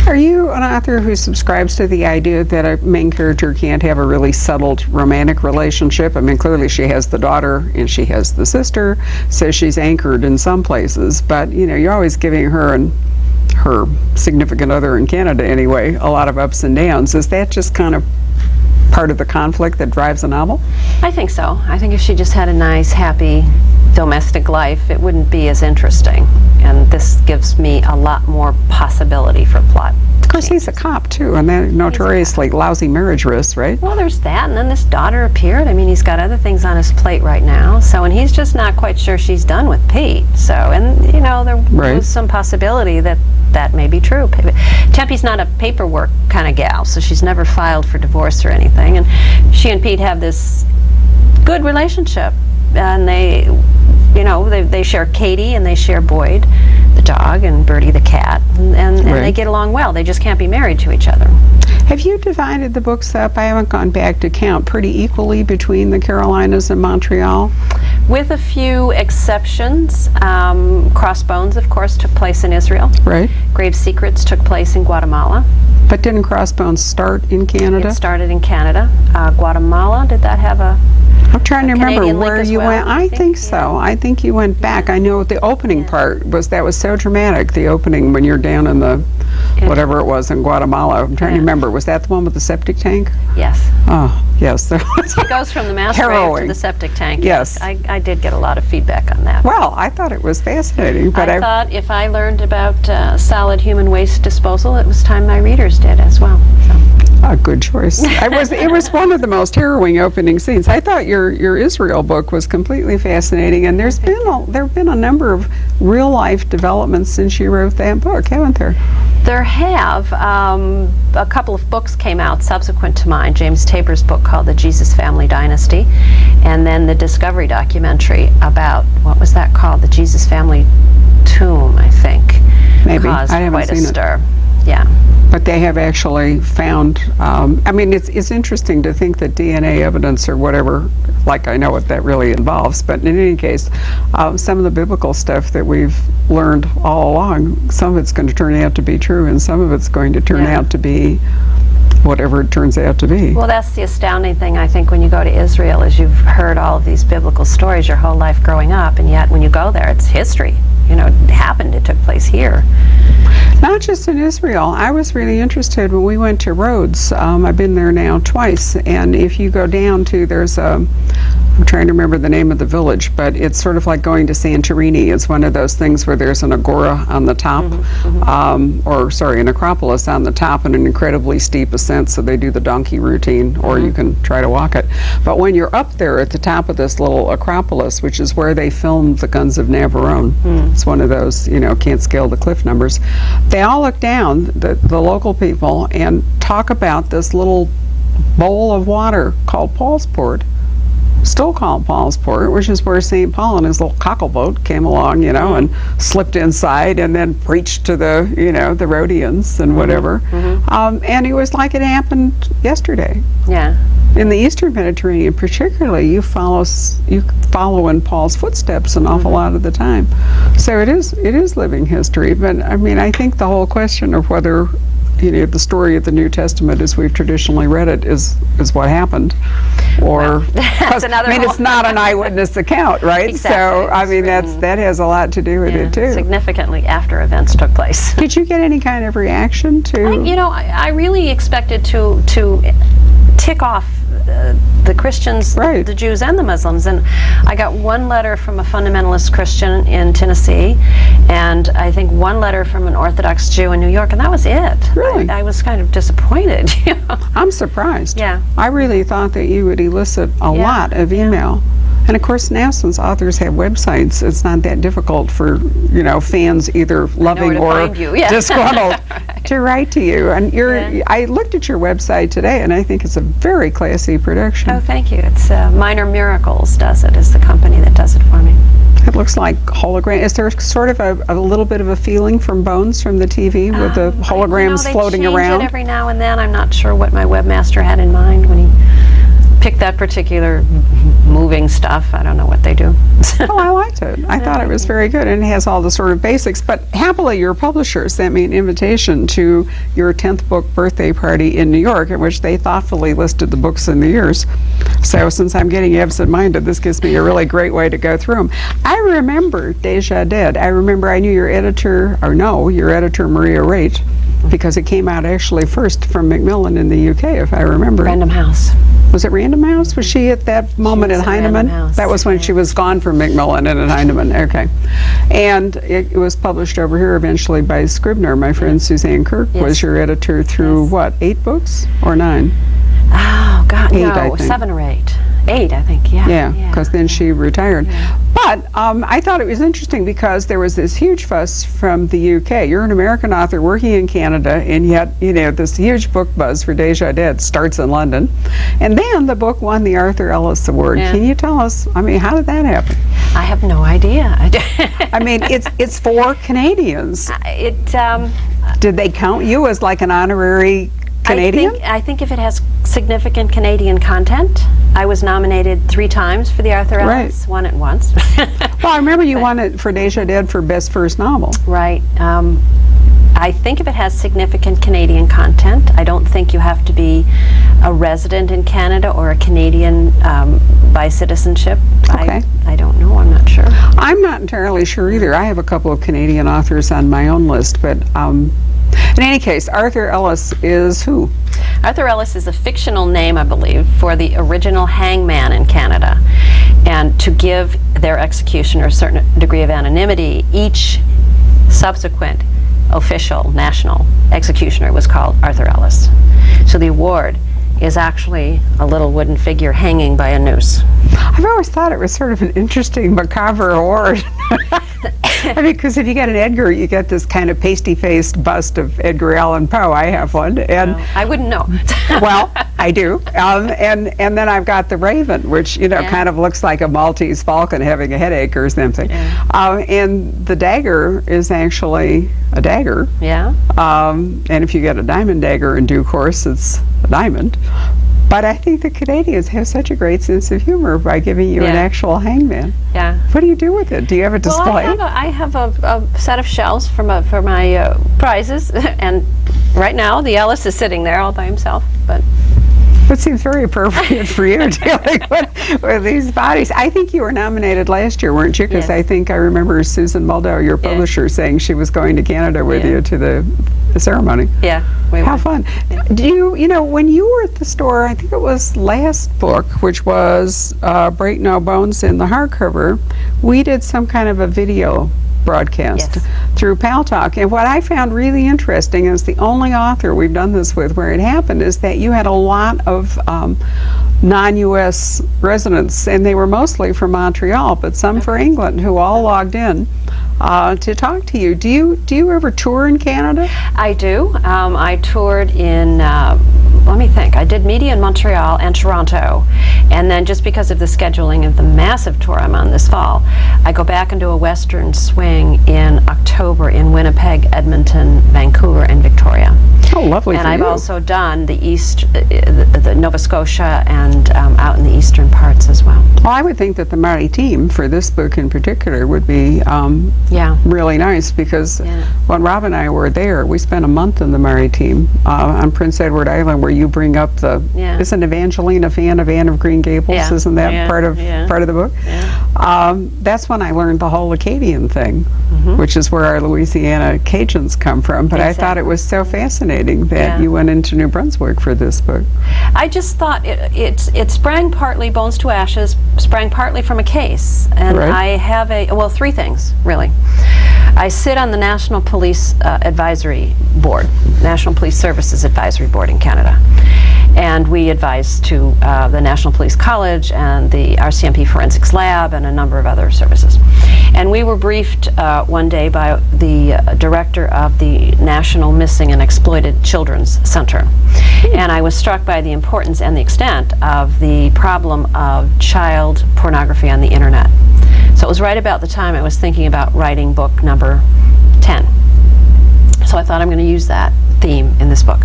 Are you an author who subscribes to the idea that a main character can't have a really settled romantic relationship? I mean, clearly she has the daughter and she has the sister, so she's anchored in some places, but you know, you're always giving her and her significant other in Canada anyway a lot of ups and downs. Is that just kind of part of the conflict that drives a novel? I think so. I think if she just had a nice, happy domestic life, it wouldn't be as interesting. And this gives me a lot more possibility for plot. Of course, he's a cop too, and they're notoriously lousy marriage risks, right? Well, there's that, and then this daughter appeared. I mean, he's got other things on his plate right now, so, and he's just not quite sure she's done with Pete. So, and you know, there was some possibility that that may be true. Tempe's not a paperwork kind of gal, so she's never filed for divorce or anything, and she and Pete have this good relationship, and they, you know, they share Katie and they share Boyd, the dog, and Bertie the cat, and they get along well. They just can't be married to each other. Have you divided the books up, I haven't gone back to count, pretty equally between the Carolinas and Montreal? With a few exceptions. Crossbones, of course, took place in Israel. Right. Grave Secrets took place in Guatemala. But didn't Crossbones start in Canada? It started in Canada. Guatemala, did that have a I'm trying to remember Canadian where you went. I think so. I think you went back. I know the opening part was, that was so dramatic, the opening when you're down in the, whatever it was in Guatemala. I'm trying to remember. Was that the one with the septic tank? Yes. Oh, yes. It goes from the mass grave to the septic tank. Yes. I did get a lot of feedback on that. Well, I thought it was fascinating. But I thought if I learned about solid human waste disposal, it was time my readers did as well. So. A good choice. It was one of the most harrowing opening scenes. I thought your Israel book was completely fascinating, and there have been a number of real life developments since you wrote that book, haven't there? There have. A couple of books came out subsequent to mine. James Tabor's book called The Jesus Family Dynasty, and then the Discovery documentary about, what was that called? The Jesus Family Tomb, I think. Maybe. Caused I haven't quite a seen stir. It. Yeah. But they have actually found, I mean, it's interesting to think that DNA evidence or whatever, like I know what that really involves, but in any case, some of the biblical stuff that we've learned all along, some of it's going to turn out to be true and some of it's going to turn out to be whatever it turns out to be. Well, that's the astounding thing, I think, when you go to Israel, is you've heard all of these biblical stories your whole life growing up, and yet when you go there, it's history. You know, it happened, it took place here. Not just in Israel. I was really interested when we went to Rhodes. I've been there now twice, and if you go down to, there's a, I'm trying to remember the name of the village, but it's sort of like going to Santorini. It's one of those things where there's an agora on the top, or sorry, an acropolis on the top and an incredibly steep ascent, so they do the donkey routine, or you can try to walk it. But when you're up there at the top of this little acropolis, which is where they filmed The Guns of Navarone, it's one of those, you know, can't scale the cliff numbers, they all look down, the local people, and talk about this little bowl of water called Paul's Port, still called Paul's Port, which is where St. Paul and his little cockle boat came along, you know, and slipped inside and then preached to the, you know, the Rhodians and whatever. And it was like it happened yesterday. Yeah. In the Eastern Mediterranean particularly, you follow in Paul's footsteps an awful lot of the time. So it is living history, but I mean, I think the whole question of whether, you know, the story of the New Testament as we've traditionally read it is what happened, or that's another. I mean, it's not an eyewitness account, right? Exactly. So I mean, that has a lot to do with it too. Significantly after events took place. Did you get any kind of reaction to? You know, I really expected to tick off the Christians, the Jews, and the Muslims. And I got one letter from a fundamentalist Christian in Tennessee, and I think one letter from an Orthodox Jew in New York, and that was it. Really? I was kind of disappointed. You know? I'm surprised. Yeah. I really thought that you would elicit a lot of email. And of course now, since authors have websites, it's not that difficult for, you know, fans either loving or disgruntled to write to you. And I looked at your website today, and I think it's a very classy production. Oh, thank you. It's Minor Miracles does it, is the company that does it for me. It looks like hologram. Is there sort of a little bit of a feeling from Bones from the TV with the holograms floating around? They change it every now and then. I'm not sure what my webmaster had in mind when he pick that particular moving stuff. I don't know what they do. Oh, I liked it. I thought it was very good, and it has all the sort of basics. But happily, your publisher sent me an invitation to your 10th book birthday party in New York, in which they thoughtfully listed the books in the years. So since I'm getting absent-minded, this gives me a really great way to go through them. I remember Deja Dead. I remember I knew your editor, Maria Raitt, because it came out actually first from Macmillan in the UK, if I remember. Random House. Was it Random House? Was she at that moment at Heinemann? That was when she was gone from Macmillan and at Heinemann. Okay. And it was published over here eventually by Scribner. My friend Suzanne Kirk was your editor through, what, 8 books or 9? Oh, God, 8, no, I think. 7 or 8. 8, I think, yeah. Yeah, because then she retired. Yeah. But I thought it was interesting because there was this huge fuss from the UK. You're an American author working in Canada, and yet, you know, this huge book buzz for Deja Dead starts in London. And then the book won the Arthur Ellis Award. Yeah. Can you tell us, I mean, how did that happen? I have no idea. I mean, it's for Canadians. Did they count you as like an honorary Canadian? I think if it has significant Canadian content. I was nominated 3 times for the Arthur Ellis. Won it once. Well, I remember you won it for Deja Dead for Best First Novel. Right. I think if it has significant Canadian content, I don't think you have to be a resident in Canada or a Canadian by citizenship. Okay. I don't know. I'm not sure. I'm not entirely sure either. I have a couple of Canadian authors on my own list, but in any case, Arthur Ellis is who? Arthur Ellis is a fictional name, I believe, for the original hangman in Canada. And to give their executioner a certain degree of anonymity, each subsequent official national executioner was called Arthur Ellis. So the award is actually a little wooden figure hanging by a noose. I've always thought it was sort of an interesting macabre award. I mean, because if you get an Edgar, you get this kind of pasty-faced bust of Edgar Allan Poe. I have one, and I wouldn't know. Well, I do, and then I've got the Raven, which kind of looks like a Maltese falcon having a headache or something. Yeah. And the dagger is actually a dagger. Yeah. And if you get a diamond dagger in due course, it's a diamond. But I think the Canadians have such a great sense of humor by giving you an actual hangman. Yeah. What do you do with it? Do you have a display? Well, I have a set of shelves for my prizes, and right now the Ellis is sitting there all by himself. But it seems very appropriate for you dealing with these bodies. I think you were nominated last year, weren't you? Because I think I remember Susan Muldow, your publisher, saying she was going to Canada with you to the ceremony. Yeah. How fun. Do you know, when you were at the store, I think it was last book, which was Break No Bones in the hardcover, we did some kind of a video broadcast through Pal Talk. And what I found really interesting is the only author we've done this with where it happened is that you had a lot of non-U.S. residents, and they were mostly from Montreal, but some for England, who all logged in to talk to you. Do you ever tour in Canada? I do. I toured in, let me think, I did media in Montreal and Toronto, and then just because of the scheduling of the massive tour I'm on this fall, I go back and do a Western swing in October in Winnipeg, Edmonton, Vancouver, and Victoria. Oh, lovely. And I've also done the the Nova Scotia and out in the eastern parts as well. Well, I would think that the Maritime, for this book in particular, would be really nice, because when Rob and I were there, we spent a month in the Maritime on Prince Edward Island, where you bring up the, isn't Evangeline a fan of Anne of Green Gables? Isn't that part of the book? That's when I learned the whole Acadian thing, which is where our Louisiana Cajuns come from. But I thought it was so fascinating that you went into New Brunswick for this book. I just thought it sprang partly, Bones to Ashes, sprang partly from a case. And I have well, 3 things, really. I sit on the National Police Advisory Board, National Police Services Advisory Board in Canada. And we advise to the National Police College and the RCMP Forensics Lab and a number of other services. And we were briefed one day by the director of the National Missing and Exploited Children's Center. And I was struck by the importance and the extent of the problem of child pornography on the internet. So it was right about the time I was thinking about writing book number 10. So I thought I'm going to use that theme in this book.